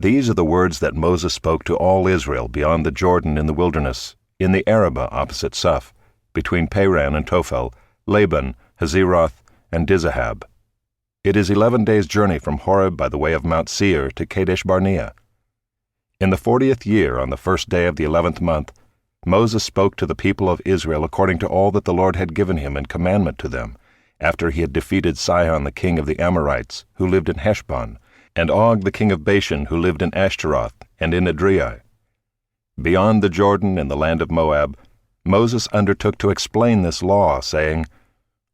These are the words that Moses spoke to all Israel beyond the Jordan in the wilderness, in the Arabah opposite Suph, between Paran and Tophel, Laban, Hazeroth, and Dizahab. It is 11 days' journey from Horeb by the way of Mount Seir to Kadesh Barnea. In the 40th year, on the first day of the 11th month, Moses spoke to the people of Israel according to all that the Lord had given him in commandment to them, after he had defeated Sihon the king of the Amorites, who lived in Heshbon, and Og the king of Bashan, who lived in Ashtaroth and in Edrei. Beyond the Jordan in the land of Moab, Moses undertook to explain this law, saying,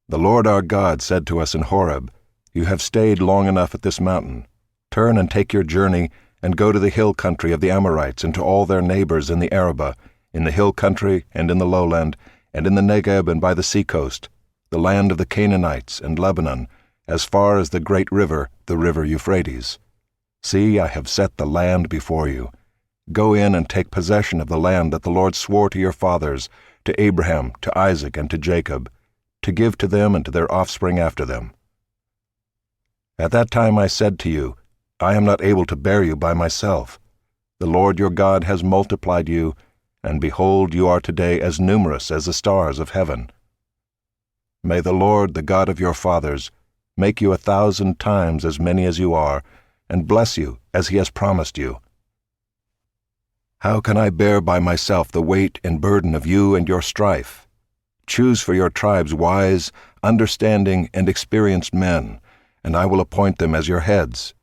"The Lord our God said to us in Horeb, 'You have stayed long enough at this mountain. Turn and take your journey, and go to the hill country of the Amorites and to all their neighbors in the Arabah, in the hill country and in the lowland, and in the Negeb and by the seacoast, the land of the Canaanites and Lebanon, as far as the great river, the river Euphrates. See, I have set the land before you. Go in and take possession of the land that the Lord swore to your fathers, to Abraham, to Isaac, and to Jacob, to give to them and to their offspring after them.' At that time I said to you, I am not able to bear you by myself. The Lord your God has multiplied you, and behold, you are today as numerous as the stars of heaven. May the Lord, the God of your fathers, make you 1,000 times as many as you are, and bless you as he has promised you. How can I bear by myself the weight and burden of you and your strife? Choose for your tribes wise, understanding, and experienced men, and I will appoint them as your heads.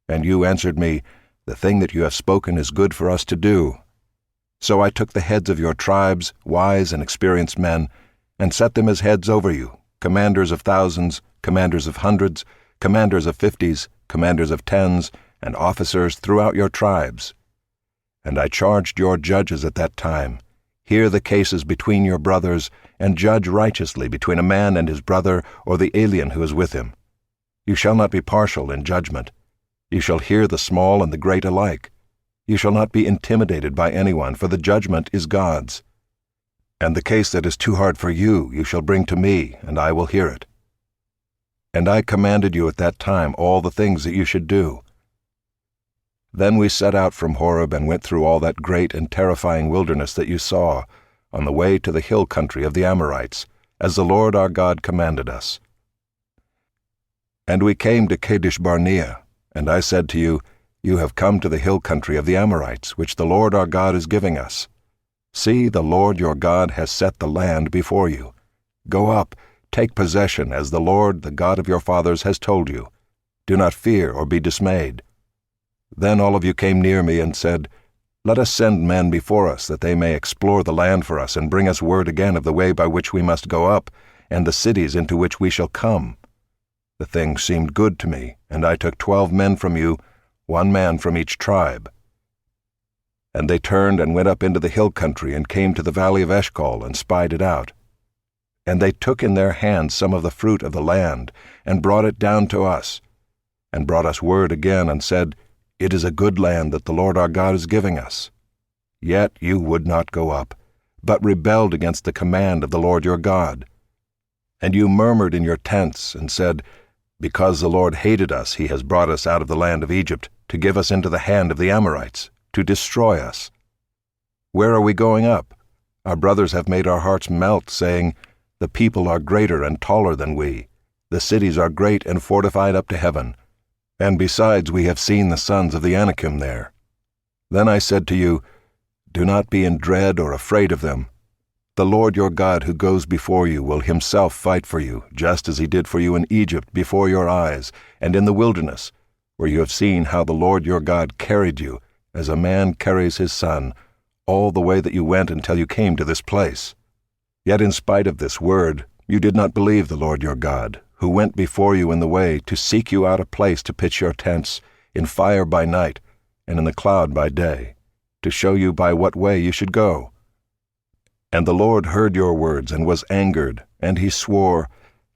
And you answered me, The thing that you have spoken is good for us to do. So I took the heads of your tribes, wise and experienced men, and set them as heads over you, commanders of thousands, commanders of hundreds, commanders of 50s, commanders of 10s, and officers throughout your tribes. And I charged your judges at that time, hear the cases between your brothers, and judge righteously between a man and his brother or the alien who is with him. You shall not be partial in judgment. You shall hear the small and the great alike. You shall not be intimidated by anyone, for the judgment is God's. And the case that is too hard for you, you shall bring to me, and I will hear it. And I commanded you at that time all the things that you should do. Then we set out from Horeb and went through all that great and terrifying wilderness that you saw, on the way to the hill country of the Amorites, as the Lord our God commanded us. And we came to Kadesh Barnea, and I said to you, You have come to the hill country of the Amorites, which the Lord our God is giving us. See, the Lord your God has set the land before you. Go up, take possession, as the Lord, the God of your fathers, has told you. Do not fear or be dismayed. Then all of you came near me and said, Let us send men before us, that they may explore the land for us and bring us word again of the way by which we must go up, and the cities into which we shall come. The thing seemed good to me, and I took 12 men from you, 1 man from each tribe. And they turned and went up into the hill country and came to the valley of Eshcol and spied it out. And they took in their hands some of the fruit of the land, and brought it down to us, and brought us word again, and said, It is a good land that the Lord our God is giving us. Yet you would not go up, but rebelled against the command of the Lord your God. And you murmured in your tents, and said, Because the Lord hated us, he has brought us out of the land of Egypt, to give us into the hand of the Amorites, to destroy us. Where are we going up? Our brothers have made our hearts melt, saying, The people are greater and taller than we. The cities are great and fortified up to heaven. And besides, we have seen the sons of the Anakim there. Then I said to you, Do not be in dread or afraid of them. The Lord your God who goes before you will himself fight for you, just as he did for you in Egypt before your eyes, and in the wilderness, where you have seen how the Lord your God carried you, as a man carries his son, all the way that you went until you came to this place. Yet in spite of this word, you did not believe the Lord your God, who went before you in the way to seek you out a place to pitch your tents, in fire by night, and in the cloud by day, to show you by what way you should go. And the Lord heard your words and was angered, and he swore,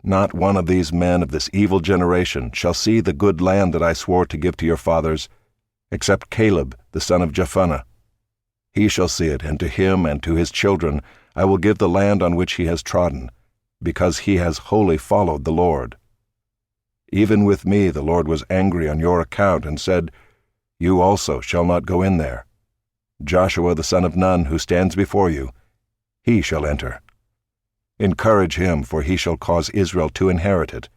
Not one of these men of this evil generation shall see the good land that I swore to give to your fathers, except Caleb the son of Jephunneh. He shall see it, and to him and to his children I will give the land on which he has trodden, because he has wholly followed the Lord. Even with me the Lord was angry on your account, and said, You also shall not go in there. Joshua the son of Nun, who stands before you, he shall enter. Encourage him, for he shall cause Israel to inherit it.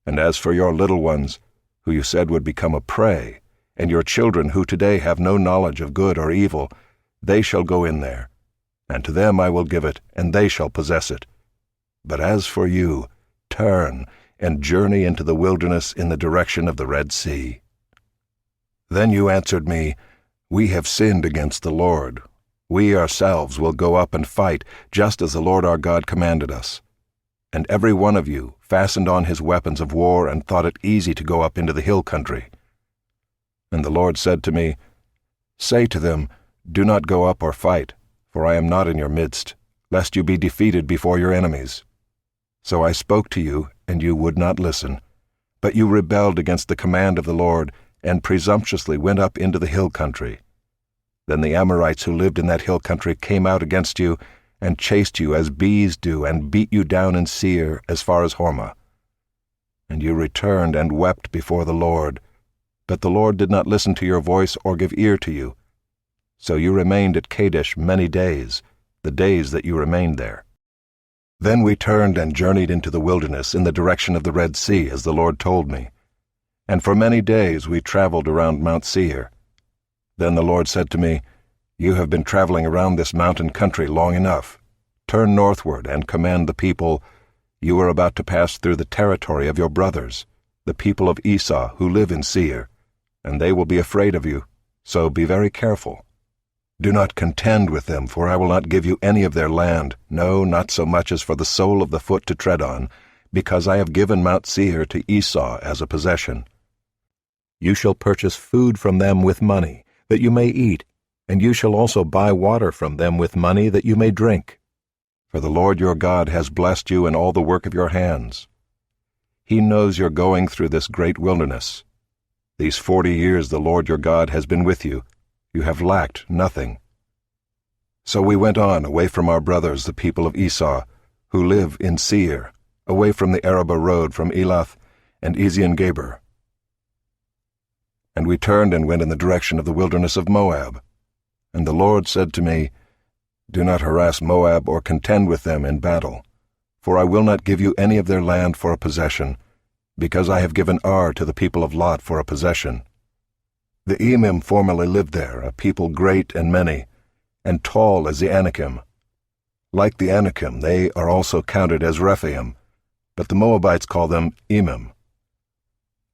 And as for your little ones, who you said would become a prey, and your children who today have no knowledge of good or evil, they shall go in there, and to them I will give it, and they shall possess it. But as for you, turn and journey into the wilderness in the direction of the Red Sea." Then you answered me, "We have sinned against the Lord. We ourselves will go up and fight, just as the Lord our God commanded us." And every one of you fastened on his weapons of war and thought it easy to go up into the hill country. And the Lord said to me, "Say to them, Do not go up or fight, for I am not in your midst, lest you be defeated before your enemies." So I spoke to you, and you would not listen, but you rebelled against the command of the Lord, and presumptuously went up into the hill country. Then the Amorites who lived in that hill country came out against you, and chased you as bees do, and beat you down in Seir as far as Hormah. And you returned and wept before the Lord, but the Lord did not listen to your voice or give ear to you. So you remained at Kadesh many days, the days that you remained there. Then we turned and journeyed into the wilderness in the direction of the Red Sea, as the Lord told me. And for many days we traveled around Mount Seir. Then the Lord said to me, "You have been traveling around this mountain country long enough. Turn northward and command the people. You are about to pass through the territory of your brothers, the people of Esau who live in Seir, and they will be afraid of you, so be very careful. Do not contend with them, for I will not give you any of their land, no, not so much as for the sole of the foot to tread on, because I have given Mount Seir to Esau as a possession. You shall purchase food from them with money, that you may eat, and you shall also buy water from them with money, that you may drink. For the Lord your God has blessed you in all the work of your hands. He knows you're going through this great wilderness. These 40 years the Lord your God has been with you. You have lacked nothing." So we went on away from our brothers, the people of Esau, who live in Seir, away from the Arabah road from Elath and Ezion-Geber. And we turned and went in the direction of the wilderness of Moab. And the Lord said to me, "Do not harass Moab or contend with them in battle, for I will not give you any of their land for a possession, because I have given Ar to the people of Lot for a possession. The Emim formerly lived there, a people great and many, and tall as the Anakim. Like the Anakim, they are also counted as Rephaim, but the Moabites call them Emim.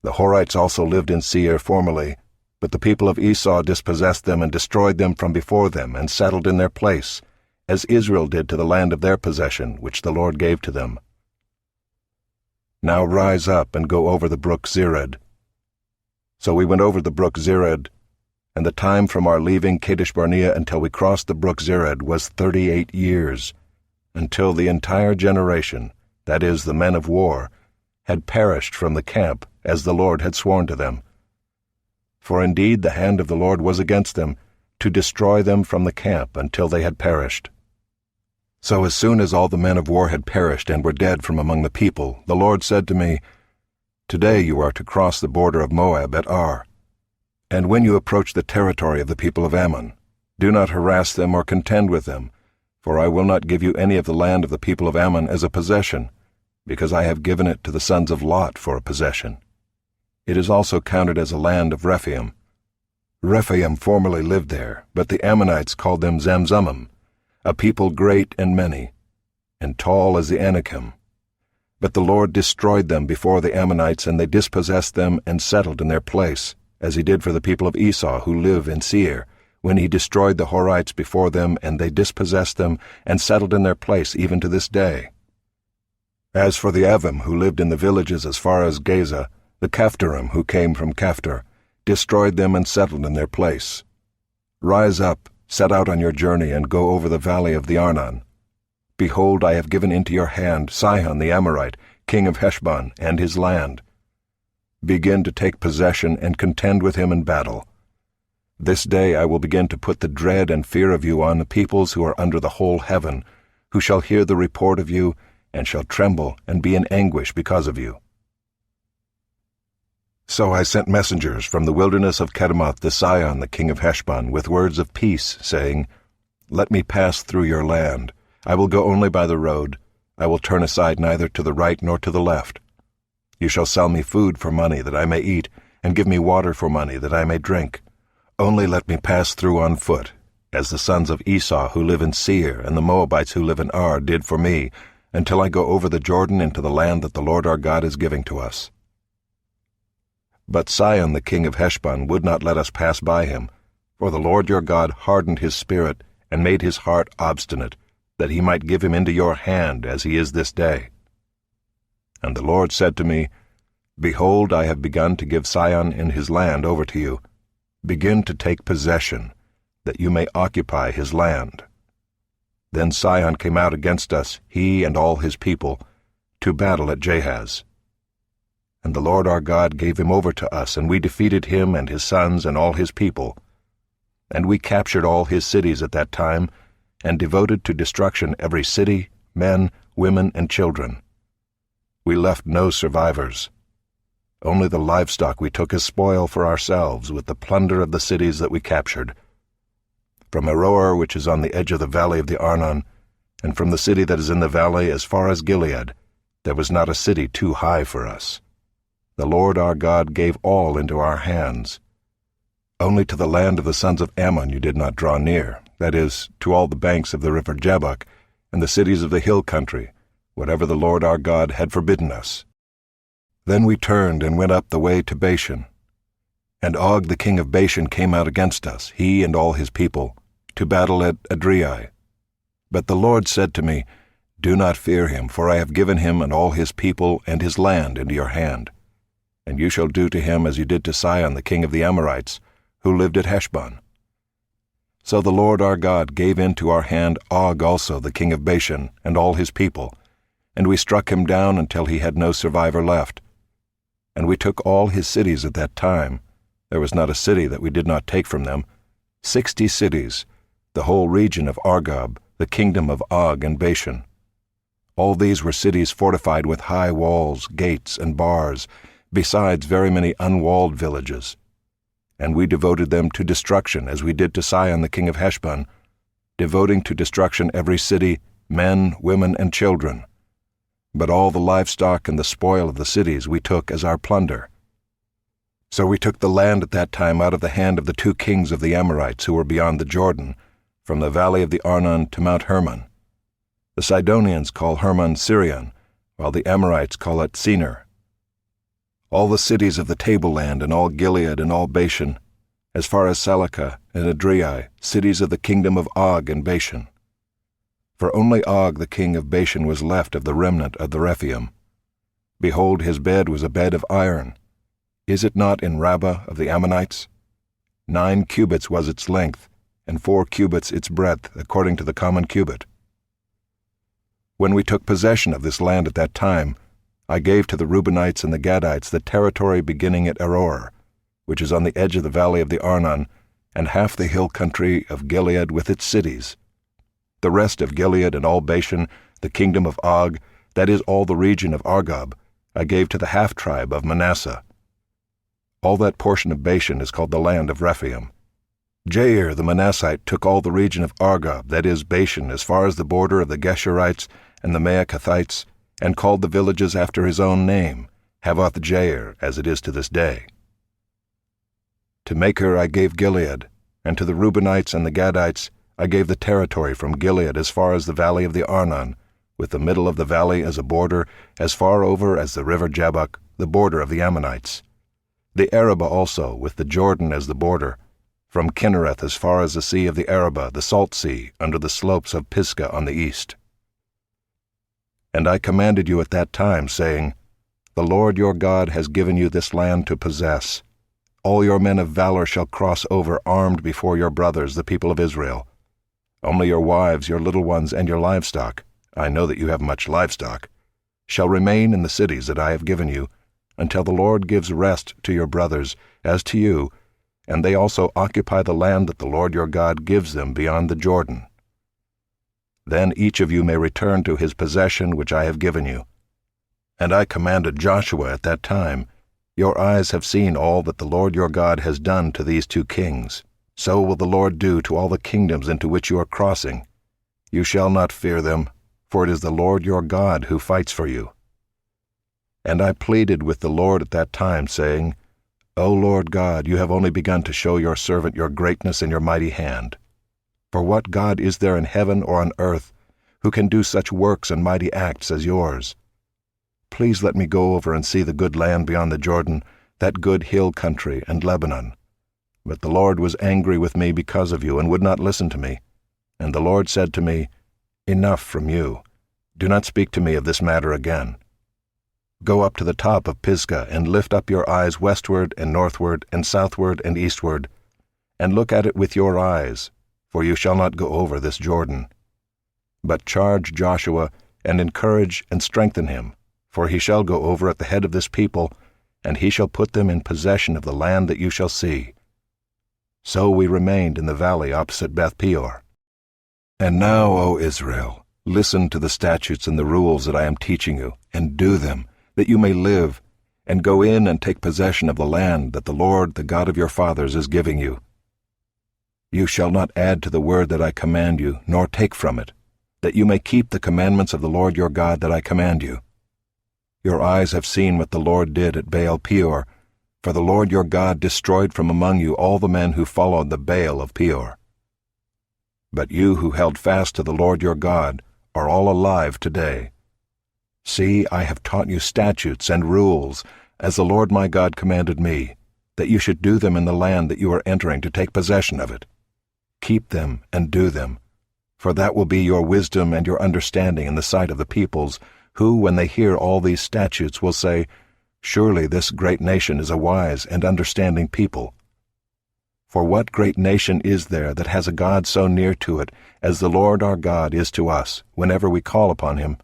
The Horites also lived in Seir formerly, but the people of Esau dispossessed them and destroyed them from before them, and settled in their place, as Israel did to the land of their possession, which the Lord gave to them. Now rise up and go over the brook Zered." So we went over the brook Zered, and the time from our leaving Kadesh-barnea until we crossed the brook Zered was 38 years, until the entire generation, that is, the men of war, had perished from the camp, as the Lord had sworn to them. For indeed the hand of the Lord was against them, to destroy them from the camp until they had perished. So as soon as all the men of war had perished and were dead from among the people, the Lord said to me, "Today you are to cross the border of Moab at Ar. And when you approach the territory of the people of Ammon, do not harass them or contend with them, for I will not give you any of the land of the people of Ammon as a possession, because I have given it to the sons of Lot for a possession. It is also counted as a land of Rephaim. Rephaim formerly lived there, but the Ammonites called them Zamzummim, a people great and many, and tall as the Anakim. But the Lord destroyed them before the Ammonites, and they dispossessed them and settled in their place, as he did for the people of Esau who live in Seir, when he destroyed the Horites before them, and they dispossessed them and settled in their place even to this day. As for the Avim who lived in the villages as far as Gaza, the Caphtorim who came from Caphtor destroyed them and settled in their place. Rise up, set out on your journey, and go over the valley of the Arnon. Behold, I have given into your hand Sihon the Amorite, king of Heshbon, and his land. Begin to take possession and contend with him in battle. This day I will begin to put the dread and fear of you on the peoples who are under the whole heaven, who shall hear the report of you, and shall tremble and be in anguish because of you." So I sent messengers from the wilderness of Kedemoth to Sihon the king of Heshbon with words of peace, saying, Let me pass through your land. I will go only by the road. I will turn aside neither to the right nor to the left. You shall sell me food for money that I may eat, and give me water for money that I may drink. Only let me pass through on foot, as the sons of Esau who live in Seir and the Moabites who live in Ar did for me, until I go over the Jordan into the land that the Lord our God is giving to us. But Sihon the king of Heshbon would not let us pass by him, for the Lord your God hardened his spirit and made his heart obstinate, that he might give him into your hand as he is this day. And the Lord said to me, Behold, I have begun to give Sihon and his land over to you. Begin to take possession, that you may occupy his land. Then Sihon came out against us, he and all his people, to battle at Jahaz. And the Lord our God gave him over to us, and we defeated him and his sons and all his people. And we captured all his cities at that time, and devoted to destruction every city, men, women, and children. We left no survivors. Only the livestock we took as spoil for ourselves with the plunder of the cities that we captured. From Aroer, which is on the edge of the valley of the Arnon, and from the city that is in the valley as far as Gilead, there was not a city too high for us. The Lord our God gave all into our hands. Only to the land of the sons of Ammon you did not draw near, that is, to all the banks of the river Jabbok, and the cities of the hill country, whatever the Lord our God had forbidden us. Then we turned and went up the way to Bashan. And Og the king of Bashan came out against us, he and all his people, to battle at Adrei. But the Lord said to me, Do not fear him, for I have given him and all his people and his land into your hand. And you shall do to him as you did to Sihon the king of the Amorites, who lived at Heshbon. So the Lord our God gave into our hand Og also the king of Bashan and all his people, and we struck him down until he had no survivor left. And we took all his cities at that time. There was not a city that we did not take from them. 60 cities, the whole region of Argob, the kingdom of Og and Bashan. All these were cities fortified with high walls, gates, and bars, besides very many unwalled villages. And we devoted them to destruction, as we did to Sihon the king of Heshbon, devoting to destruction every city, men, women, and children. But all the livestock and the spoil of the cities we took as our plunder. So we took the land at that time out of the hand of the 2 kings of the Amorites who were beyond the Jordan, from the valley of the Arnon to Mount Hermon. The Sidonians call Hermon Sirion, while the Amorites call it Senir. All the cities of the tableland and all Gilead and all Bashan, as far as Salakah and Adrei, cities of the kingdom of Og and Bashan. For only Og the king of Bashan was left of the remnant of the Rephaim. Behold, his bed was a bed of iron. Is it not in Rabbah of the Ammonites? 9 cubits was its length, and 4 cubits its breadth, according to the common cubit. When we took possession of this land at that time, I gave to the Reubenites and the Gadites the territory beginning at Aroer, which is on the edge of the valley of the Arnon, and half the hill country of Gilead with its cities. The rest of Gilead and all Bashan, the kingdom of Og, that is all the region of Argob, I gave to the half-tribe of Manasseh. All that portion of Bashan is called the land of Rephaim. Jair the Manassite took all the region of Argob, that is Bashan, as far as the border of the Geshurites and the Maacathites, and called the villages after his own name, Havoth Jair, as it is to this day. To Machir I gave Gilead, and to the Reubenites and the Gadites I gave the territory from Gilead as far as the valley of the Arnon, with the middle of the valley as a border, as far over as the river Jabbok, the border of the Ammonites. The Arabah also, with the Jordan as the border, from Kinnereth as far as the sea of the Arabah, the salt sea, under the slopes of Pisgah on the east. And I commanded you at that time, saying, The Lord your God has given you this land to possess. All your men of valor shall cross over armed before your brothers, the people of Israel. Only your wives, your little ones, and your livestock, I know that you have much livestock, shall remain in the cities that I have given you, until the Lord gives rest to your brothers, as to you, and they also occupy the land that the Lord your God gives them beyond the Jordan. Then each of you may return to his possession which I have given you. And I commanded Joshua at that time, Your eyes have seen all that the Lord your God has done to these 2 kings. So will the Lord do to all the kingdoms into which you are crossing. You shall not fear them, for it is the Lord your God who fights for you." And I pleaded with the Lord at that time, saying, "O Lord God, you have only begun to show your servant your greatness and your mighty hand. For what God is there in heaven or on earth who can do such works and mighty acts as yours? Please let me go over and see the good land beyond the Jordan, that good hill country and Lebanon." But the Lord was angry with me because of you and would not listen to me. And the Lord said to me, "Enough from you. Do not speak to me of this matter again. Go up to the top of Pisgah and lift up your eyes westward and northward and southward and eastward, and look at it with your eyes, for you shall not go over this Jordan. But charge Joshua and encourage and strengthen him, for he shall go over at the head of this people, and he shall put them in possession of the land that you shall see." So we remained in the valley opposite Beth Peor. And now, O Israel, listen to the statutes and the rules that I am teaching you, and do them, that you may live, and go in and take possession of the land that the Lord, the God of your fathers, is giving you. You shall not add to the word that I command you, nor take from it, that you may keep the commandments of the Lord your God that I command you. Your eyes have seen what the Lord did at Baal Peor, for the Lord your God destroyed from among you all the men who followed the Baal of Peor. But you who held fast to the Lord your God are all alive today. See, I have taught you statutes and rules, as the Lord my God commanded me, that you should do them in the land that you are entering to take possession of it. Keep them and do them, for that will be your wisdom and your understanding in the sight of the peoples, who, when they hear all these statutes, will say, "Surely this great nation is a wise and understanding people." For what great nation is there that has a God so near to it as the Lord our God is to us, whenever we call upon him?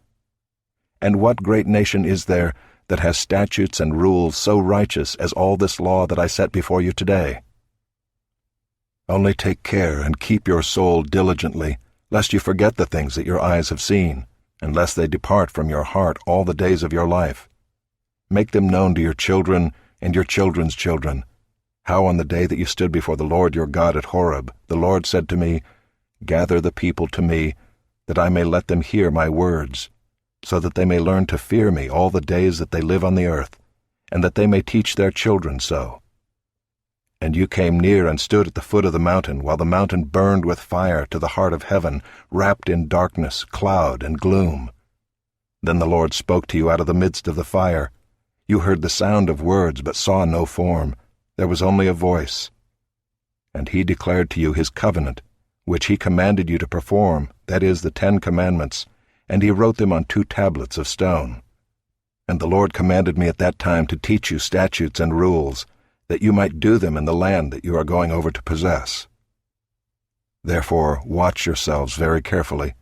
And what great nation is there that has statutes and rules so righteous as all this law that I set before you today? Only take care and keep your soul diligently, lest you forget the things that your eyes have seen, and lest they depart from your heart all the days of your life. Make them known to your children and your children's children, how on the day that you stood before the Lord your God at Horeb, the Lord said to me, "Gather the people to me, that I may let them hear my words, so that they may learn to fear me all the days that they live on the earth, and that they may teach their children so." And you came near and stood at the foot of the mountain, while the mountain burned with fire to the heart of heaven, wrapped in darkness, cloud, and gloom. Then the Lord spoke to you out of the midst of the fire. You heard the sound of words, but saw no form. There was only a voice. And he declared to you his covenant, which he commanded you to perform, that is, the 10 Commandments, and he wrote them on 2 tablets of stone. And the Lord commanded me at that time to teach you statutes and rules, that you might do them in the land that you are going over to possess. Therefore watch yourselves very carefully.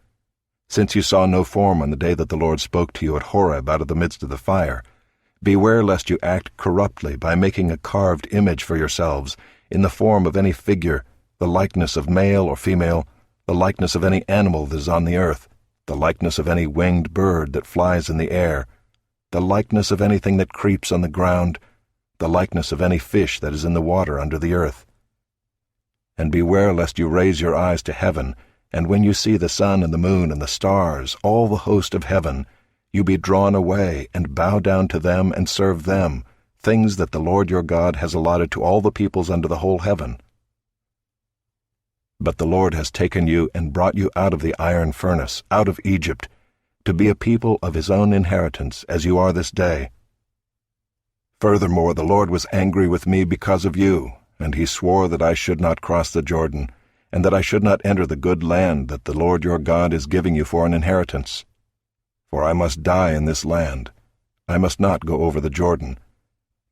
Since you saw no form on the day that the Lord spoke to you at Horeb out of the midst of the fire, beware lest you act corruptly by making a carved image for yourselves in the form of any figure, the likeness of male or female, the likeness of any animal that is on the earth, the likeness of any winged bird that flies in the air, the likeness of anything that creeps on the ground, the likeness of any fish that is in the water under the earth. And beware lest you raise your eyes to heaven, and when you see the sun and the moon and the stars, all the host of heaven, you be drawn away and bow down to them and serve them, things that the Lord your God has allotted to all the peoples under the whole heaven. But the Lord has taken you and brought you out of the iron furnace, out of Egypt, to be a people of his own inheritance, as you are this day. Furthermore, the Lord was angry with me because of you, and he swore that I should not cross the Jordan, and that I should not enter the good land that the Lord your God is giving you for an inheritance. For I must die in this land. I must not go over the Jordan.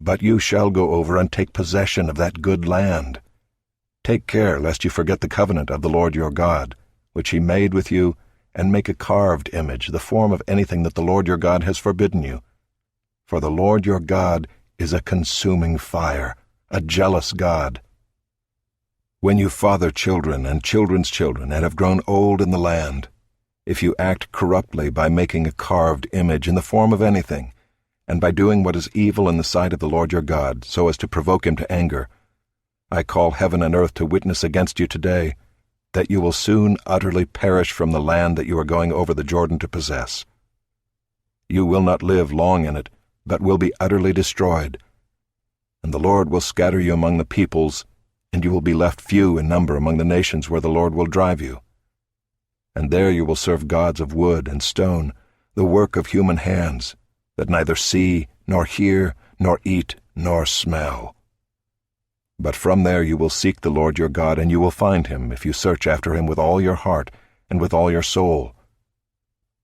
But you shall go over and take possession of that good land. Take care lest you forget the covenant of the Lord your God, which he made with you, and make a carved image, the form of anything that the Lord your God has forbidden you. For the Lord your God is a consuming fire, a jealous God. When you father children and children's children and have grown old in the land, if you act corruptly by making a carved image in the form of anything, and by doing what is evil in the sight of the Lord your God, so as to provoke him to anger, I call heaven and earth to witness against you today, that you will soon utterly perish from the land that you are going over the Jordan to possess. You will not live long in it, but will be utterly destroyed. And the Lord will scatter you among the peoples, and you will be left few in number among the nations where the Lord will drive you. And there you will serve gods of wood and stone, the work of human hands, that neither see, nor hear, nor eat, nor smell. But from there you will seek the Lord your God, and you will find him, if you search after him with all your heart and with all your soul.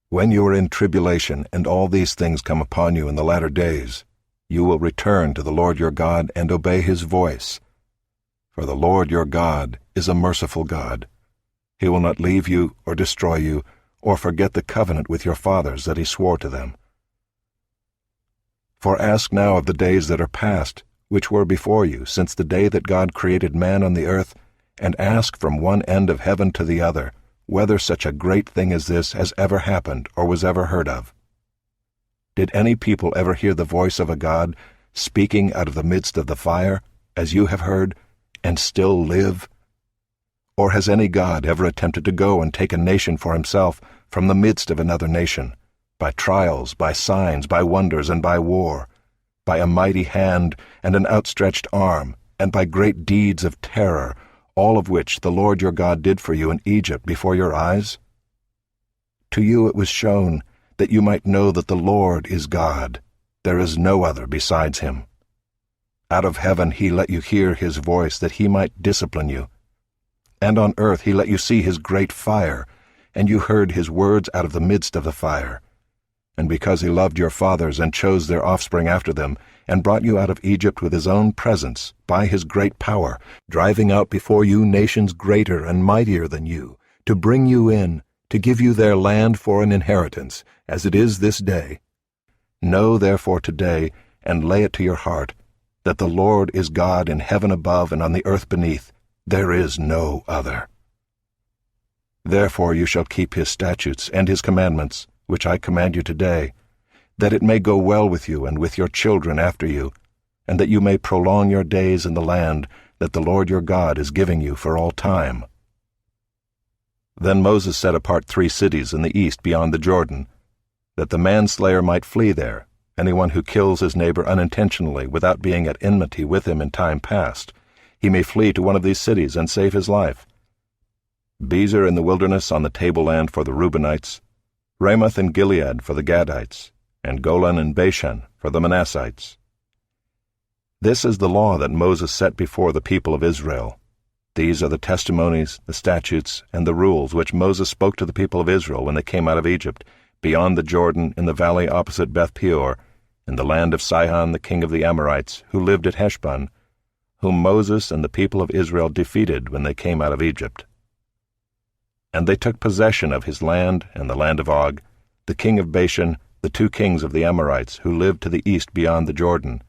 When you are in tribulation, and all these things come upon you in the latter days, you will return to the Lord your God and obey his voice. For the Lord your God is a merciful God. He will not leave you or destroy you, or forget the covenant with your fathers that he swore to them. For ask now of the days that are past, which were before you, since the day that God created man on the earth, and ask from one end of heaven to the other, whether such a great thing as this has ever happened or was ever heard of. Did any people ever hear the voice of a God speaking out of the midst of the fire, as you have heard, and still live? Or has any God ever attempted to go and take a nation for himself from the midst of another nation, by trials, by signs, by wonders, and by war, by a mighty hand and an outstretched arm, and by great deeds of terror, all of which the Lord your God did for you in Egypt before your eyes? To you it was shown that you might know that the Lord is God. There is no other besides him. Out of heaven he let you hear his voice, that he might discipline you. And on earth he let you see his great fire, and you heard his words out of the midst of the fire. And because he loved your fathers and chose their offspring after them, and brought you out of Egypt with his own presence, by his great power, driving out before you nations greater and mightier than you, to bring you in, to give you their land for an inheritance, as it is this day. Know therefore today, and lay it to your heart, that the Lord is God in heaven above and on the earth beneath. There is no other. Therefore you shall keep his statutes and his commandments, which I command you today, that it may go well with you and with your children after you, and that you may prolong your days in the land that the Lord your God is giving you for all time. Then Moses set apart 3 cities in the east beyond the Jordan, that the manslayer might flee there, anyone who kills his neighbor unintentionally without being at enmity with him in time past. He may flee to one of these cities and save his life. Bezer in the wilderness on the tableland for the Reubenites, Ramoth in Gilead for the Gadites, and Golan and Bashan for the Manassites. This is the law that Moses set before the people of Israel. These are the testimonies, the statutes, and the rules which Moses spoke to the people of Israel when they came out of Egypt, beyond the Jordan in the valley opposite Beth Peor, in the land of Sihon the king of the Amorites, who lived at Heshbon, whom Moses and the people of Israel defeated when they came out of Egypt. And they took possession of his land and the land of Og, the king of Bashan, the 2 kings of the Amorites, who lived to the east beyond the Jordan,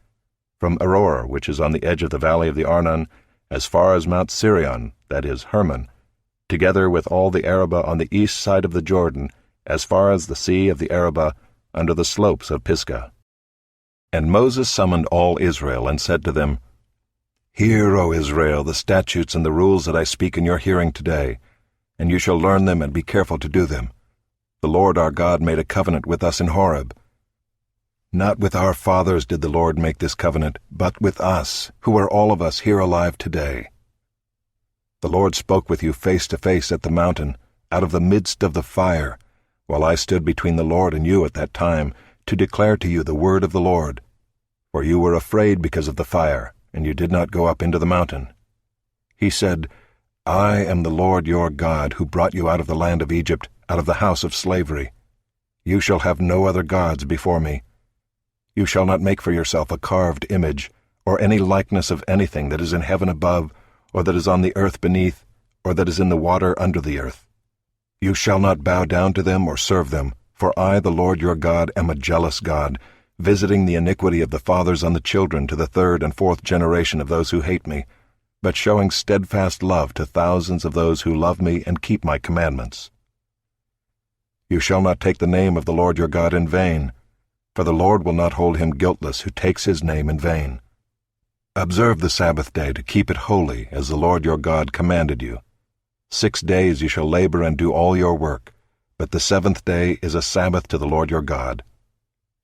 from Aroer, which is on the edge of the valley of the Arnon, as far as Mount Sirion, that is, Hermon, together with all the Arabah on the east side of the Jordan, as far as the sea of the Arabah, under the slopes of Pisgah. And Moses summoned all Israel, and said to them, Hear, O Israel, the statutes and the rules that I speak in your hearing today, and you shall learn them and be careful to do them. The Lord our God made a covenant with us in Horeb. Not with our fathers did the Lord make this covenant, but with us, who are all of us here alive today. The Lord spoke with you face to face at the mountain, out of the midst of the fire, while I stood between the Lord and you at that time, to declare to you the word of the Lord. For you were afraid because of the fire, and you did not go up into the mountain. He said, I am the Lord your God, who brought you out of the land of Egypt, out of the house of slavery. You shall have no other gods before me. You shall not make for yourself a carved image, or any likeness of anything that is in heaven above, or that is on the earth beneath, or that is in the water under the earth. You shall not bow down to them or serve them, for I, the Lord your God, am a jealous God, visiting the iniquity of the fathers on the children to the 3rd and 4th generation of those who hate me, but showing steadfast love to thousands of those who love me and keep my commandments. You shall not take the name of the Lord your God in vain, for the Lord will not hold him guiltless who takes his name in vain. Observe the Sabbath day to keep it holy, as the Lord your God commanded you. 6 days you shall labor and do all your work, but the 7th day is a Sabbath to the Lord your God.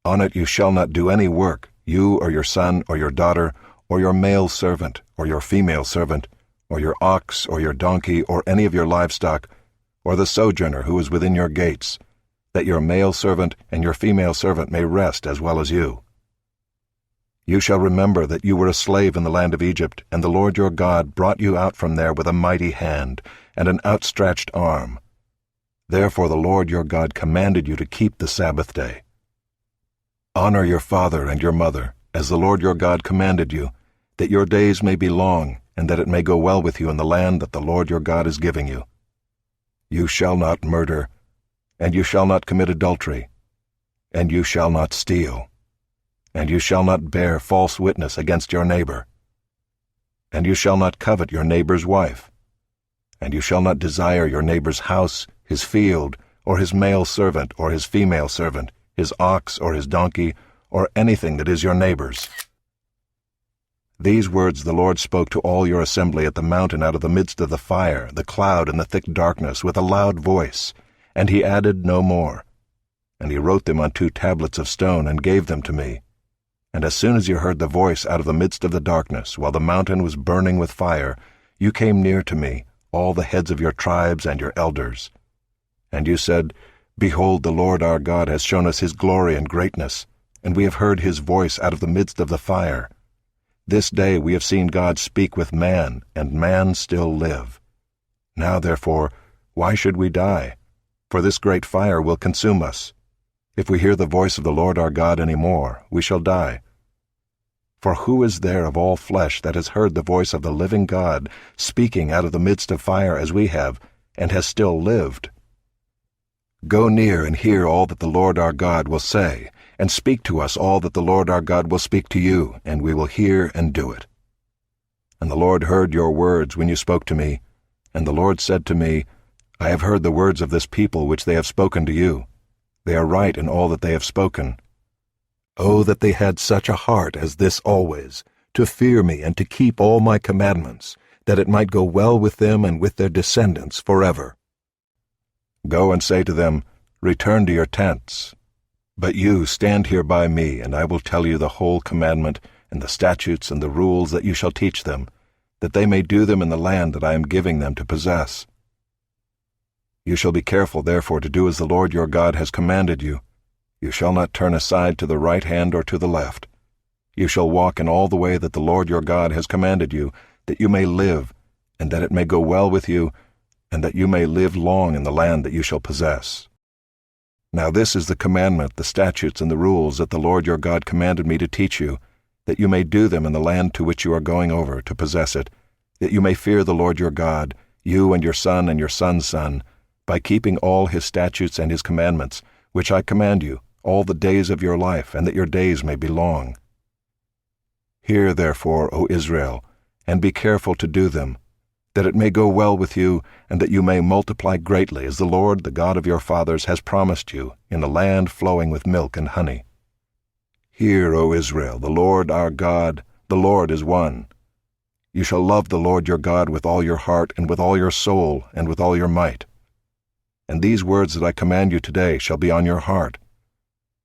On it you shall not do any work, you or your son or your daughter, or your male servant, or your female servant, or your ox or your donkey, or any of your livestock, or the sojourner who is within your gates, that your male servant and your female servant may rest as well as you. You shall remember that you were a slave in the land of Egypt, and the Lord your God brought you out from there with a mighty hand and an outstretched arm. Therefore the Lord your God commanded you to keep the Sabbath day. Honor your father and your mother, as the Lord your God commanded you, that your days may be long, and that it may go well with you in the land that the Lord your God is giving you. You shall not murder, and you shall not commit adultery, and you shall not steal, and you shall not bear false witness against your neighbor, and you shall not covet your neighbor's wife, and you shall not desire your neighbor's house, his field, or his male servant or his female servant, his ox or his donkey, or anything that is your neighbor's. These words the Lord spoke to all your assembly at the mountain out of the midst of the fire, the cloud, and the thick darkness with a loud voice, and he added no more. And he wrote them on 2 tablets of stone and gave them to me. And as soon as you heard the voice out of the midst of the darkness, while the mountain was burning with fire, you came near to me, all the heads of your tribes and your elders. And you said, Behold, the Lord our God has shown us his glory and greatness, and we have heard his voice out of the midst of the fire. This day we have seen God speak with man, and man still live. Now therefore, why should we die? For this great fire will consume us. If we hear the voice of the Lord our God any more, we shall die. For who is there of all flesh that has heard the voice of the living God speaking out of the midst of fire as we have, and has still lived? Go near and hear all that the Lord our God will say, and speak to us all that the Lord our God will speak to you, and we will hear and do it. And the Lord heard your words when you spoke to me, and the Lord said to me, I have heard the words of this people which they have spoken to you. They are right in all that they have spoken. Oh, that they had such a heart as this always, to fear me and to keep all my commandments, that it might go well with them and with their descendants forever. Go and say to them, Return to your tents. But you stand here by me, and I will tell you the whole commandment, and the statutes and the rules that you shall teach them, that they may do them in the land that I am giving them to possess. You shall be careful, therefore, to do as the Lord your God has commanded you. You shall not turn aside to the right hand or to the left. You shall walk in all the way that the Lord your God has commanded you, that you may live, and that it may go well with you, and that you may live long in the land that you shall possess. Now this is the commandment, the statutes, and the rules that the Lord your God commanded me to teach you, that you may do them in the land to which you are going over to possess it, that you may fear the Lord your God, you and your son and your son's son, by keeping all his statutes and his commandments, which I command you, all the days of your life, and that your days may be long. Hear therefore, O Israel, and be careful to do them, that it may go well with you, and that you may multiply greatly, as the Lord, the God of your fathers, has promised you, in a land flowing with milk and honey. Hear, O Israel, the Lord our God, the Lord is one. You shall love the Lord your God with all your heart, and with all your soul, and with all your might. And these words that I command you today shall be on your heart.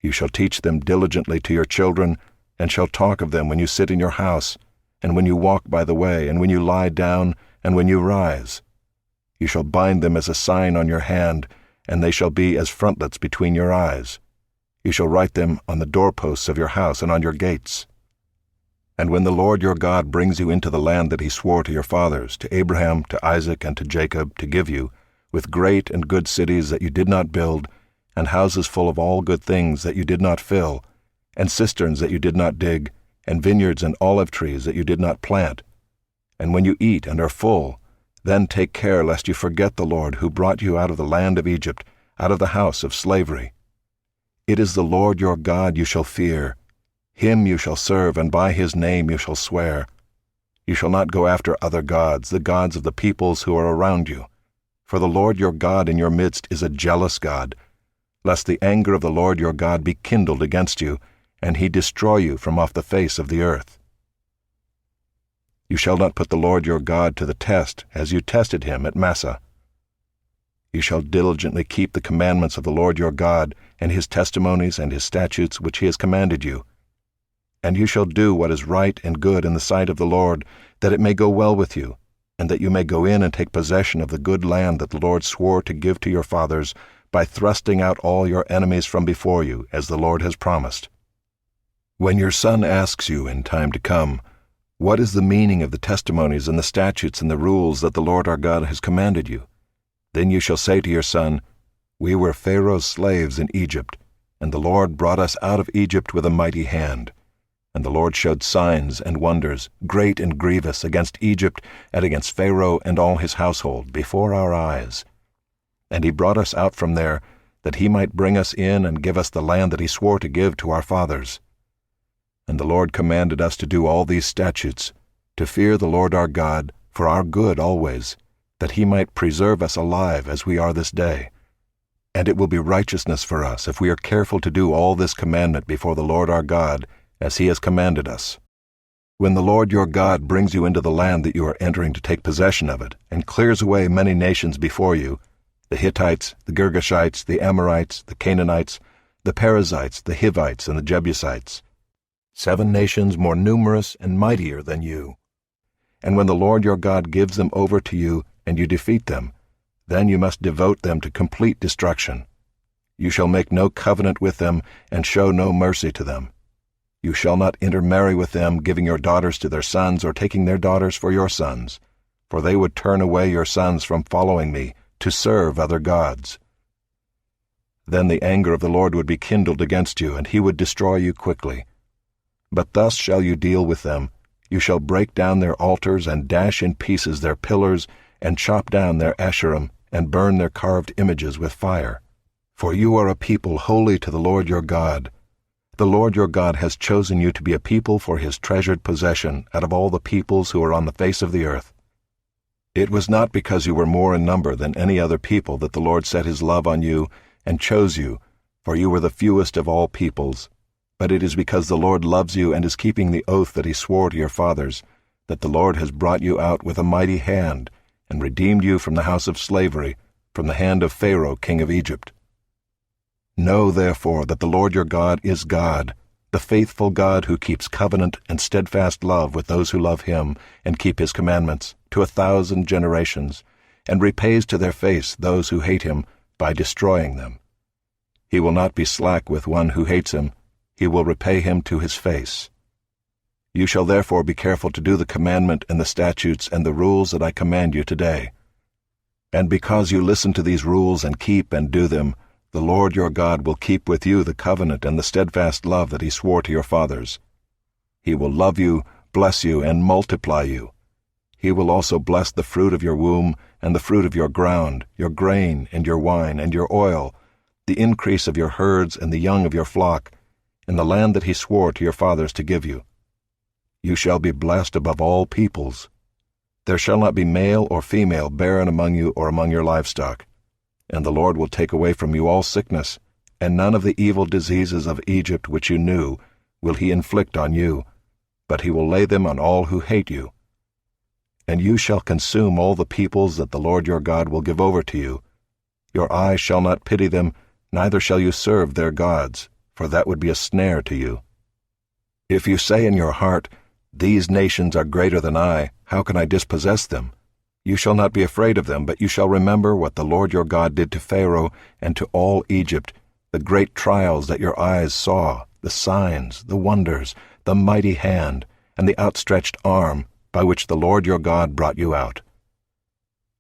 You shall teach them diligently to your children, and shall talk of them when you sit in your house, and when you walk by the way, and when you lie down, and when you rise. You shall bind them as a sign on your hand, and they shall be as frontlets between your eyes. You shall write them on the doorposts of your house and on your gates. And when the Lord your God brings you into the land that he swore to your fathers, to Abraham, to Isaac, and to Jacob, to give you, with great and good cities that you did not build, and houses full of all good things that you did not fill, and cisterns that you did not dig, and vineyards and olive trees that you did not plant, and when you eat and are full, then take care lest you forget the Lord who brought you out of the land of Egypt, out of the house of slavery. It is the Lord your God you shall fear. Him you shall serve, and by his name you shall swear. You shall not go after other gods, the gods of the peoples who are around you. For the Lord your God in your midst is a jealous God. lest the anger of the Lord your God be kindled against you, and he destroy you from off the face of the earth. You shall not put the Lord your God to the test, as you tested him at Massah. You shall diligently keep the commandments of the Lord your God, and his testimonies and his statutes which he has commanded you. And you shall do what is right and good in the sight of the Lord, that it may go well with you, and that you may go in and take possession of the good land that the Lord swore to give to your fathers, by thrusting out all your enemies from before you, as the Lord has promised. When your son asks you in time to come, what is the meaning of the testimonies and the statutes and the rules that the Lord our God has commanded you? Then you shall say to your son, We were Pharaoh's slaves in Egypt, and the Lord brought us out of Egypt with a mighty hand. And the Lord showed signs and wonders, great and grievous, against Egypt and against Pharaoh and all his household, before our eyes. And he brought us out from there, that he might bring us in and give us the land that he swore to give to our fathers. And the Lord commanded us to do all these statutes, to fear the Lord our God, for our good always, that he might preserve us alive as we are this day. And it will be righteousness for us if we are careful to do all this commandment before the Lord our God, as he has commanded us. When the Lord your God brings you into the land that you are entering to take possession of it, and clears away many nations before you, the Hittites, the Girgashites, the Amorites, the Canaanites, the Perizzites, the Hivites, and the Jebusites, 7 nations more numerous and mightier than you. And when the Lord your God gives them over to you, and you defeat them, then you must devote them to complete destruction. You shall make no covenant with them, and show no mercy to them. You shall not intermarry with them, giving your daughters to their sons, or taking their daughters for your sons, for they would turn away your sons from following me, to serve other gods. Then the anger of the Lord would be kindled against you, and he would destroy you quickly. But thus shall you deal with them. You shall break down their altars, and dash in pieces their pillars, and chop down their Asherim, and burn their carved images with fire. For you are a people holy to the Lord your God. The Lord your God has chosen you to be a people for his treasured possession out of all the peoples who are on the face of the earth. It was not because you were more in number than any other people that the Lord set his love on you and chose you, for you were the fewest of all peoples, but it is because the Lord loves you and is keeping the oath that he swore to your fathers, that the Lord has brought you out with a mighty hand, and redeemed you from the house of slavery, from the hand of Pharaoh king of Egypt. Know therefore that the Lord your God is God, the faithful God who keeps covenant and steadfast love with those who love him and keep his commandments to 1,000 generations, and repays to their face those who hate him by destroying them. He will not be slack with one who hates him, he will repay him to his face. You shall therefore be careful to do the commandment and the statutes and the rules that I command you today. And because you listen to these rules and keep and do them, the Lord your God will keep with you the covenant and the steadfast love that he swore to your fathers. He will love you, bless you, and multiply you. He will also bless the fruit of your womb and the fruit of your ground, your grain and your wine and your oil, the increase of your herds and the young of your flock, in the land that he swore to your fathers to give you. You shall be blessed above all peoples. There shall not be male or female barren among you or among your livestock. And the Lord will take away from you all sickness, and none of the evil diseases of Egypt which you knew will he inflict on you, but he will lay them on all who hate you. And you shall consume all the peoples that the Lord your God will give over to you. Your eyes shall not pity them, neither shall you serve their gods, for that would be a snare to you. If you say in your heart, These nations are greater than I, how can I dispossess them? You shall not be afraid of them, but you shall remember what the Lord your God did to Pharaoh and to all Egypt, the great trials that your eyes saw, the signs, the wonders, the mighty hand, and the outstretched arm by which the Lord your God brought you out.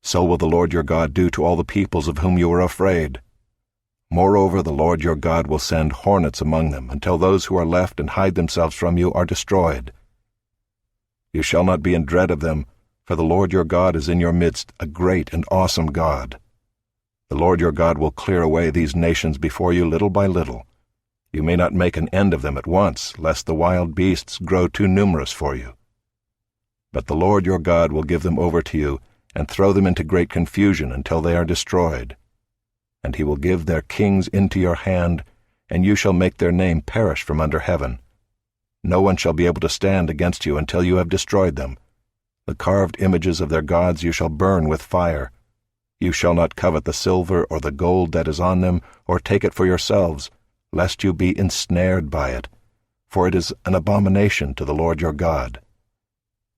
So will the Lord your God do to all the peoples of whom you were afraid. Moreover, the Lord your God will send hornets among them, until those who are left and hide themselves from you are destroyed. You shall not be in dread of them, for the Lord your God is in your midst, a great and awesome God. The Lord your God will clear away these nations before you little by little. You may not make an end of them at once, lest the wild beasts grow too numerous for you. But the Lord your God will give them over to you, and throw them into great confusion until they are destroyed. and he will give their kings into your hand, and you shall make their name perish from under heaven. No one shall be able to stand against you until you have destroyed them. The carved images of their gods you shall burn with fire. You shall not covet the silver or the gold that is on them, or take it for yourselves, lest you be ensnared by it, for it is an abomination to the Lord your God.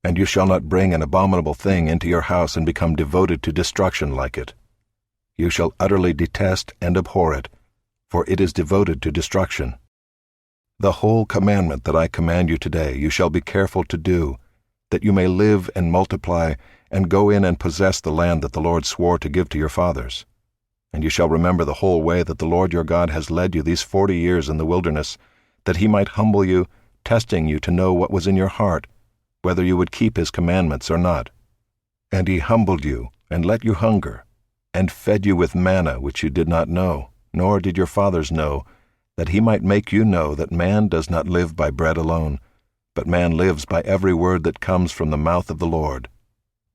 And you shall not bring an abominable thing into your house and become devoted to destruction like it. You shall utterly detest and abhor it, for it is devoted to destruction. The whole commandment that I command you today you shall be careful to do, that you may live and multiply, and go in and possess the land that the Lord swore to give to your fathers. And you shall remember the whole way that the Lord your God has led you these 40 years in the wilderness, that he might humble you, testing you to know what was in your heart, whether you would keep his commandments or not. And he humbled you, and let you hunger, and fed you with manna which you did not know, nor did your fathers know, that he might make you know that man does not live by bread alone, but man lives by every word that comes from the mouth of the Lord.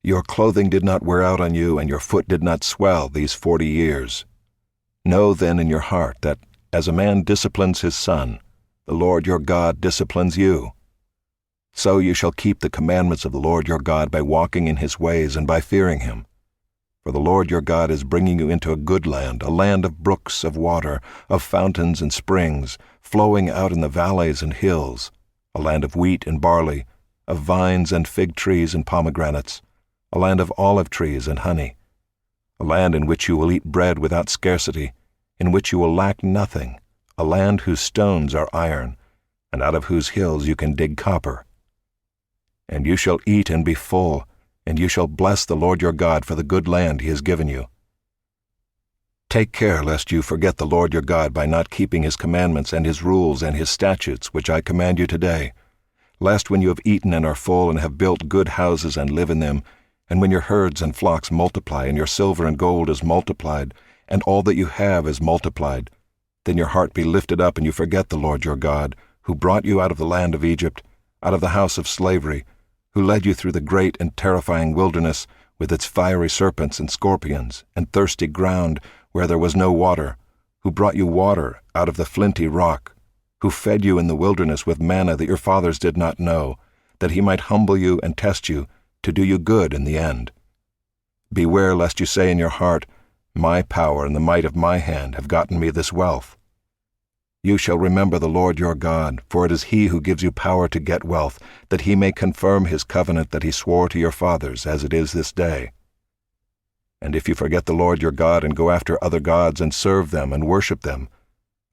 Your clothing did not wear out on you, and your foot did not swell these 40 years. Know then in your heart that, as a man disciplines his son, the Lord your God disciplines you. So you shall keep the commandments of the Lord your God by walking in his ways and by fearing him. For the Lord your God is bringing you into a good land, a land of brooks of water, of fountains and springs, flowing out in the valleys and hills, a land of wheat and barley, of vines and fig trees and pomegranates, a land of olive trees and honey, a land in which you will eat bread without scarcity, in which you will lack nothing, a land whose stones are iron, and out of whose hills you can dig copper. And you shall eat and be full, and you shall bless the Lord your God for the good land he has given you. Take care lest you forget the Lord your God by not keeping his commandments and his rules and his statutes, which I command you today, lest when you have eaten and are full and have built good houses and live in them, and when your herds and flocks multiply, and your silver and gold is multiplied, and all that you have is multiplied, then your heart be lifted up, and you forget the Lord your God, who brought you out of the land of Egypt, out of the house of slavery, who led you through the great and terrifying wilderness, with its fiery serpents and scorpions, and thirsty ground where there was no water, who brought you water out of the flinty rock, who fed you in the wilderness with manna that your fathers did not know, that he might humble you and test you, to do you good in the end. Beware lest you say in your heart, My power and the might of my hand have gotten me this wealth. You shall remember the Lord your God, for it is he who gives you power to get wealth, that he may confirm his covenant that he swore to your fathers, as it is this day. And if you forget the Lord your God and go after other gods and serve them and worship them,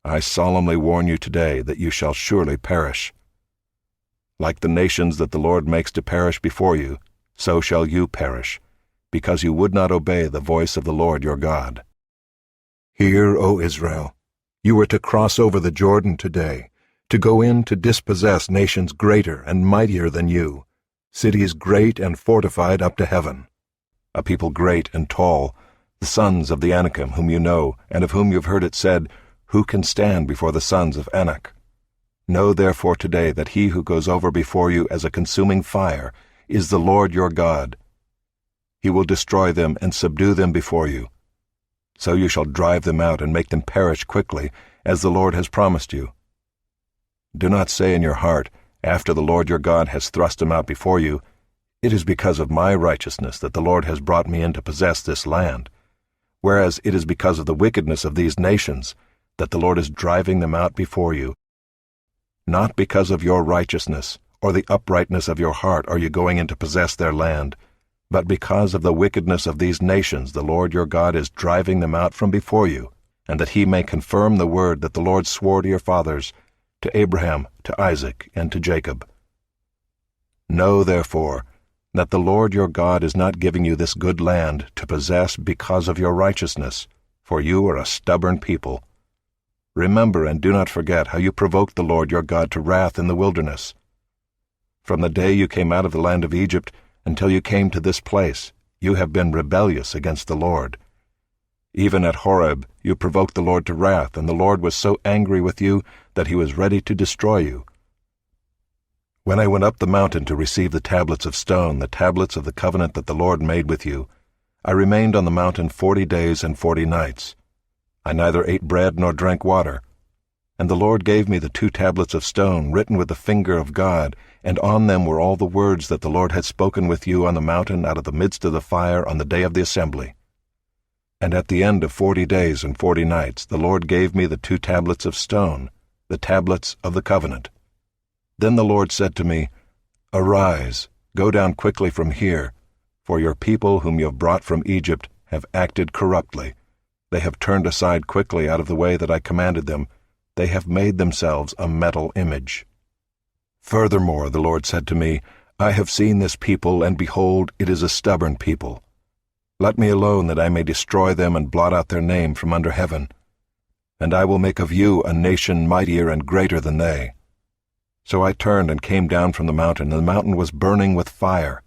I solemnly warn you today that you shall surely perish. Like the nations that the Lord makes to perish before you, so shall you perish, because you would not obey the voice of the Lord your God. Hear, O Israel, you are to cross over the Jordan today, to go in to dispossess nations greater and mightier than you, cities great and fortified up to heaven, a people great and tall, the sons of the Anakim whom you know, and of whom you have heard it said, Who can stand before the sons of Anak? Know therefore today that he who goes over before you as a consuming fire is the Lord your God. He will destroy them and subdue them before you. So you shall drive them out and make them perish quickly, as the Lord has promised you. Do not say in your heart, after the Lord your God has thrust them out before you, It is because of my righteousness that the Lord has brought me in to possess this land, whereas it is because of the wickedness of these nations that the Lord is driving them out before you. Not because of your righteousness or the uprightness of your heart are you going in to possess their land, but because of the wickedness of these nations the Lord your God is driving them out from before you, and that he may confirm the word that the Lord swore to your fathers, to Abraham, to Isaac, and to Jacob. Know, therefore, that the Lord your God is not giving you this good land to possess because of your righteousness, for you are a stubborn people. Remember and do not forget how you provoked the Lord your God to wrath in the wilderness. From the day you came out of the land of Egypt until you came to this place, you have been rebellious against the Lord. Even at Horeb you provoked the Lord to wrath, and the Lord was so angry with you that he was ready to destroy you. When I went up the mountain to receive the tablets of stone, the tablets of the covenant that the Lord made with you, I remained on the mountain 40 days and 40 nights. I neither ate bread nor drank water. And the Lord gave me the 2 tablets of stone written with the finger of God, and on them were all the words that the Lord had spoken with you on the mountain out of the midst of the fire on the day of the assembly. And at the end of 40 days and 40 nights the Lord gave me the 2 tablets of stone, the tablets of the covenant. Then the Lord said to me, Arise, go down quickly from here, for your people whom you have brought from Egypt have acted corruptly. They have turned aside quickly out of the way that I commanded them. They have made themselves a metal image. Furthermore, the Lord said to me, I have seen this people, and behold, it is a stubborn people. Let me alone that I may destroy them and blot out their name from under heaven. And I will make of you a nation mightier and greater than they. So I turned and came down from the mountain, and the mountain was burning with fire,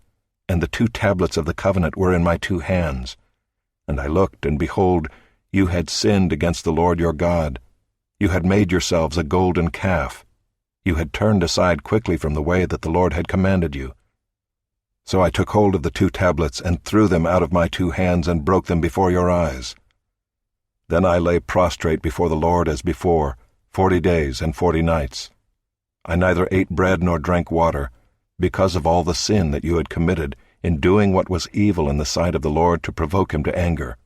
and the 2 tablets of the covenant were in my 2 hands. And I looked, and behold, you had sinned against the Lord your God. You had made yourselves a golden calf. You had turned aside quickly from the way that the Lord had commanded you. So I took hold of the 2 tablets and threw them out of my 2 hands and broke them before your eyes. Then I lay prostrate before the Lord as before, 40 days and 40 nights. I neither ate bread nor drank water, because of all the sin that you had committed in doing what was evil in the sight of the Lord to provoke him to anger.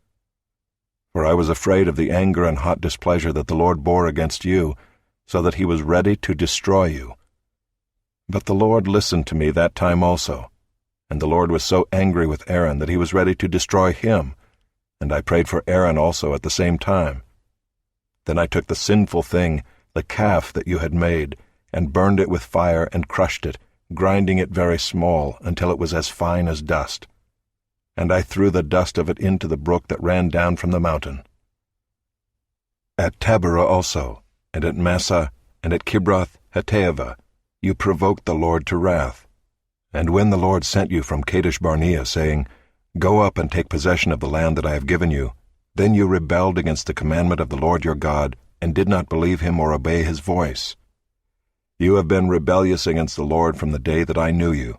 For I was afraid of the anger and hot displeasure that the Lord bore against you, so that he was ready to destroy you. But the Lord listened to me that time also, and the Lord was so angry with Aaron that he was ready to destroy him, and I prayed for Aaron also at the same time. Then I took the sinful thing, the calf that you had made, and burned it with fire and crushed it, grinding it very small until it was as fine as dust. And I threw the dust of it into the brook that ran down from the mountain. At Taberah also, and at Massah, and at Kibroth Hattaavah, you provoked the Lord to wrath. And when the Lord sent you from Kadesh Barnea, saying, Go up and take possession of the land that I have given you, then you rebelled against the commandment of the Lord your God, and did not believe him or obey his voice. You have been rebellious against the Lord from the day that I knew you.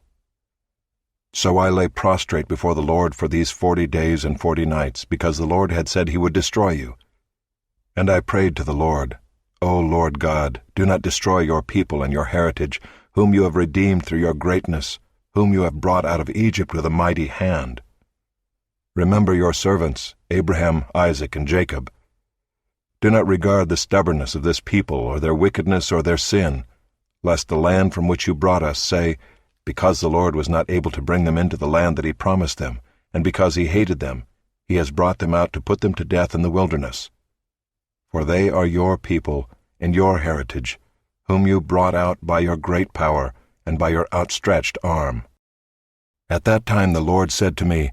So I lay prostrate before the Lord for these 40 days and 40 nights, because the Lord had said he would destroy you. And I prayed to the Lord, O Lord God, do not destroy your people and your heritage, whom you have redeemed through your greatness, whom you have brought out of Egypt with a mighty hand. Remember your servants, Abraham, Isaac, and Jacob. Do not regard the stubbornness of this people, or their wickedness, or their sin, lest the land from which you brought us say, Because the Lord was not able to bring them into the land that he promised them, and because he hated them, he has brought them out to put them to death in the wilderness. For they are your people and your heritage, whom you brought out by your great power and by your outstretched arm. At that time the Lord said to me,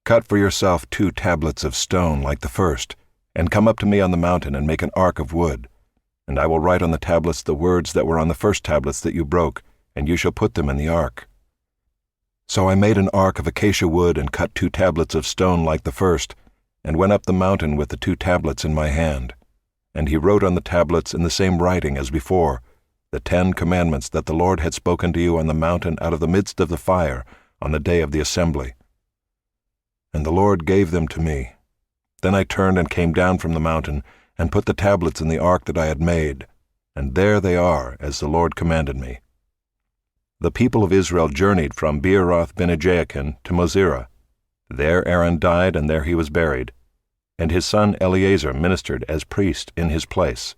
Cut for yourself 2 tablets of stone like the first, and come up to me on the mountain and make an ark of wood. And I will write on the tablets the words that were on the first tablets that you broke, and you shall put them in the ark. So I made an ark of acacia wood and cut 2 tablets of stone like the first, and went up the mountain with the 2 tablets in my hand. And he wrote on the tablets in the same writing as before, the 10 commandments that the Lord had spoken to you on the mountain out of the midst of the fire on the day of the assembly. And the Lord gave them to me. Then I turned and came down from the mountain, and put the tablets in the ark that I had made, and there they are, as the Lord commanded me. The people of Israel journeyed from Beeroth-Bene-Jaakan to Mosera. There Aaron died, and there he was buried, and his son Eleazar ministered as priest in his place.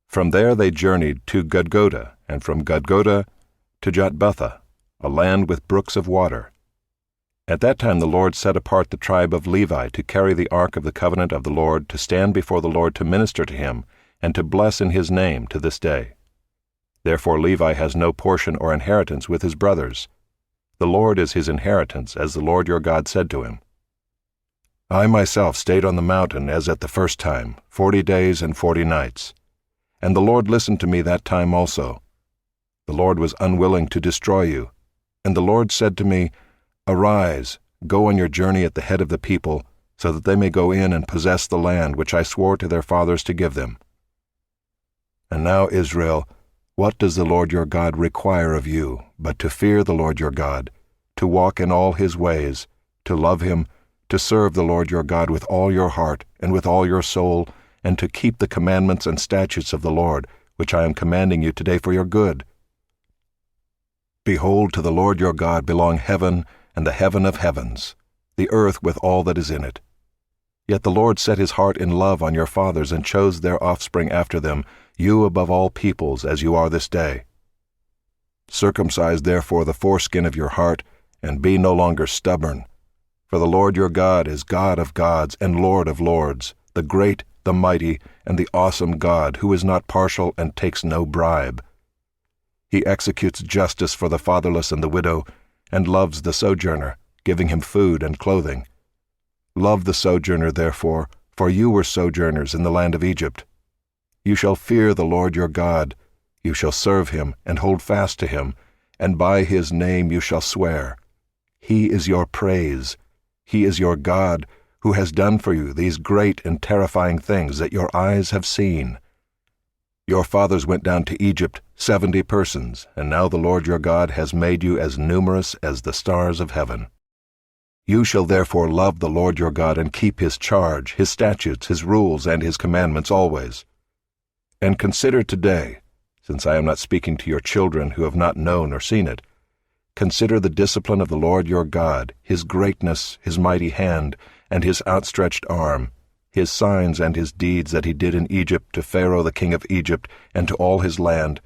From there they journeyed to Gudgodah, and from Gudgodah to Jotbathah, a land with brooks of water. At that time the Lord set apart the tribe of Levi to carry the ark of the covenant of the Lord, to stand before the Lord to minister to him, and to bless in his name to this day. Therefore Levi has no portion or inheritance with his brothers. The Lord is his inheritance, as the Lord your God said to him. I myself stayed on the mountain as at the first time, 40 days and 40 nights. And the Lord listened to me that time also. The Lord was unwilling to destroy you. And the Lord said to me, Arise, go on your journey at the head of the people, so that they may go in and possess the land which I swore to their fathers to give them. And now, Israel, what does the Lord your God require of you, but to fear the Lord your God, to walk in all his ways, to love him, to serve the Lord your God with all your heart and with all your soul, and to keep the commandments and statutes of the Lord, which I am commanding you today for your good. Behold, to the Lord your God belong heaven and the heaven of heavens, the earth with all that is in it. Yet the Lord set his heart in love on your fathers and chose their offspring after them, you above all peoples, as you are this day. Circumcise therefore the foreskin of your heart, and be no longer stubborn. For the Lord your God is God of gods and Lord of lords, the great, the mighty, and the awesome God, who is not partial and takes no bribe. He executes justice for the fatherless and the widow, and loves the sojourner, giving him food and clothing. Love the sojourner, therefore, for you were sojourners in the land of Egypt. You shall fear the Lord your God, you shall serve him and hold fast to him, and by his name you shall swear. He is your praise. He is your God, who has done for you these great and terrifying things that your eyes have seen. Your fathers went down to Egypt, 70 persons, and now the Lord your God has made you as numerous as the stars of heaven. You shall therefore love the Lord your God and keep his charge, his statutes, his rules, and his commandments always. And consider today, since I am not speaking to your children who have not known or seen it, consider the discipline of the Lord your God, his greatness, his mighty hand, and his outstretched arm, his signs and his deeds that he did in Egypt to Pharaoh the king of Egypt and to all his land,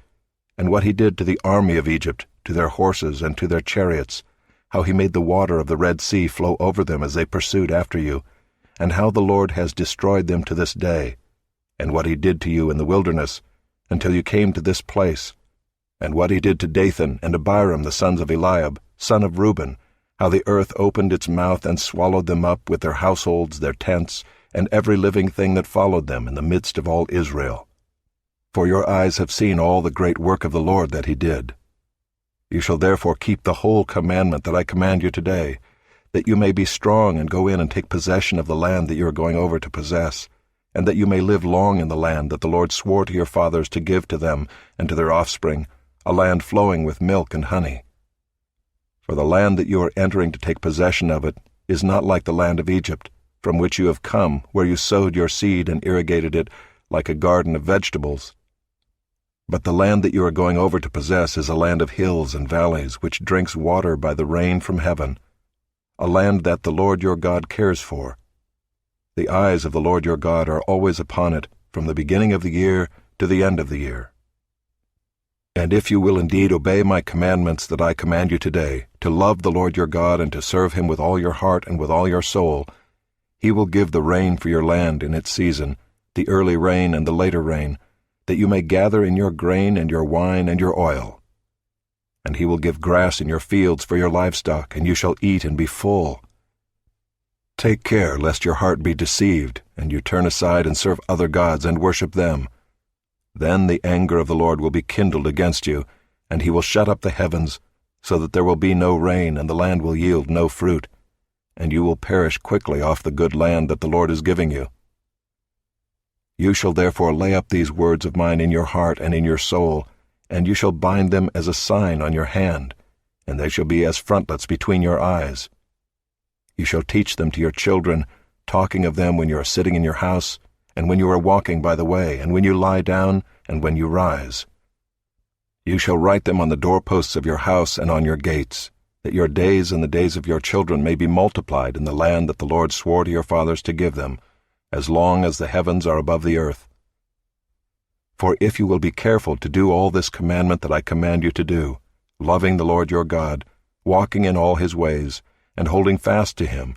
and what he did to the army of Egypt, to their horses and to their chariots, how he made the water of the Red Sea flow over them as they pursued after you, and how the Lord has destroyed them to this day, and what he did to you in the wilderness, until you came to this place, and what he did to Dathan and Abiram the sons of Eliab, son of Reuben, how the earth opened its mouth and swallowed them up with their households, their tents, and every living thing that followed them in the midst of all Israel. For your eyes have seen all the great work of the Lord that he did. You shall therefore keep the whole commandment that I command you today, that you may be strong and go in and take possession of the land that you are going over to possess, and that you may live long in the land that the Lord swore to your fathers to give to them and to their offspring, a land flowing with milk and honey. For the land that you are entering to take possession of it is not like the land of Egypt, from which you have come, where you sowed your seed and irrigated it like a garden of vegetables. But the land that you are going over to possess is a land of hills and valleys, which drinks water by the rain from heaven, a land that the Lord your God cares for. The eyes of the Lord your God are always upon it, from the beginning of the year to the end of the year. And if you will indeed obey my commandments that I command you today, to love the Lord your God and to serve him with all your heart and with all your soul, he will give the rain for your land in its season, the early rain and the later rain, that you may gather in your grain and your wine and your oil. And he will give grass in your fields for your livestock, and you shall eat and be full. Take care lest your heart be deceived, and you turn aside and serve other gods and worship them. Then the anger of the Lord will be kindled against you, and he will shut up the heavens, so that there will be no rain, and the land will yield no fruit, and you will perish quickly off the good land that the Lord is giving you. You shall therefore lay up these words of mine in your heart and in your soul, and you shall bind them as a sign on your hand, and they shall be as frontlets between your eyes. You shall teach them to your children, talking of them when you are sitting in your house, and when you are walking by the way, and when you lie down, and when you rise. You shall write them on the doorposts of your house and on your gates, that your days and the days of your children may be multiplied in the land that the Lord swore to your fathers to give them, as long as the heavens are above the earth. For if you will be careful to do all this commandment that I command you to do, loving the Lord your God, walking in all his ways, and holding fast to him,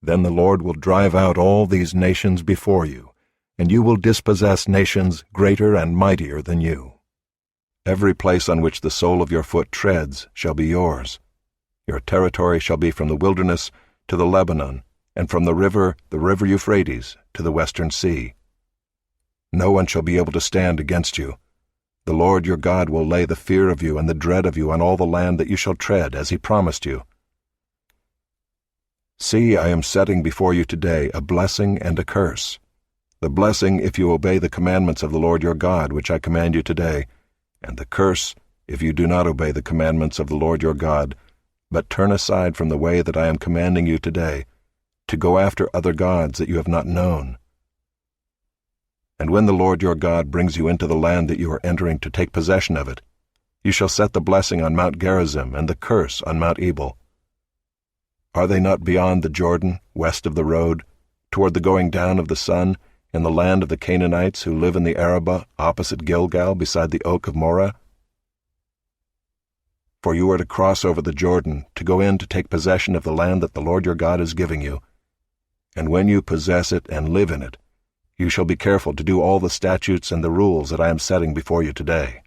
then the Lord will drive out all these nations before you, and you will dispossess nations greater and mightier than you. Every place on which the sole of your foot treads shall be yours. Your territory shall be from the wilderness to the Lebanon, and from the river Euphrates, to the western sea. No one shall be able to stand against you. The Lord your God will lay the fear of you and the dread of you on all the land that you shall tread, as he promised you. See, I am setting before you today a blessing and a curse. The blessing if you obey the commandments of the Lord your God, which I command you today, and the curse if you do not obey the commandments of the Lord your God, but turn aside from the way that I am commanding you today, to go after other gods that you have not known. And when the Lord your God brings you into the land that you are entering to take possession of it, you shall set the blessing on Mount Gerizim and the curse on Mount Ebal. Are they not beyond the Jordan, west of the road, toward the going down of the sun, in the land of the Canaanites who live in the Arabah, opposite Gilgal, beside the oak of Moreh? For you are to cross over the Jordan, to go in to take possession of the land that the Lord your God is giving you. And when you possess it and live in it, you shall be careful to do all the statutes and the rules that I am setting before you today.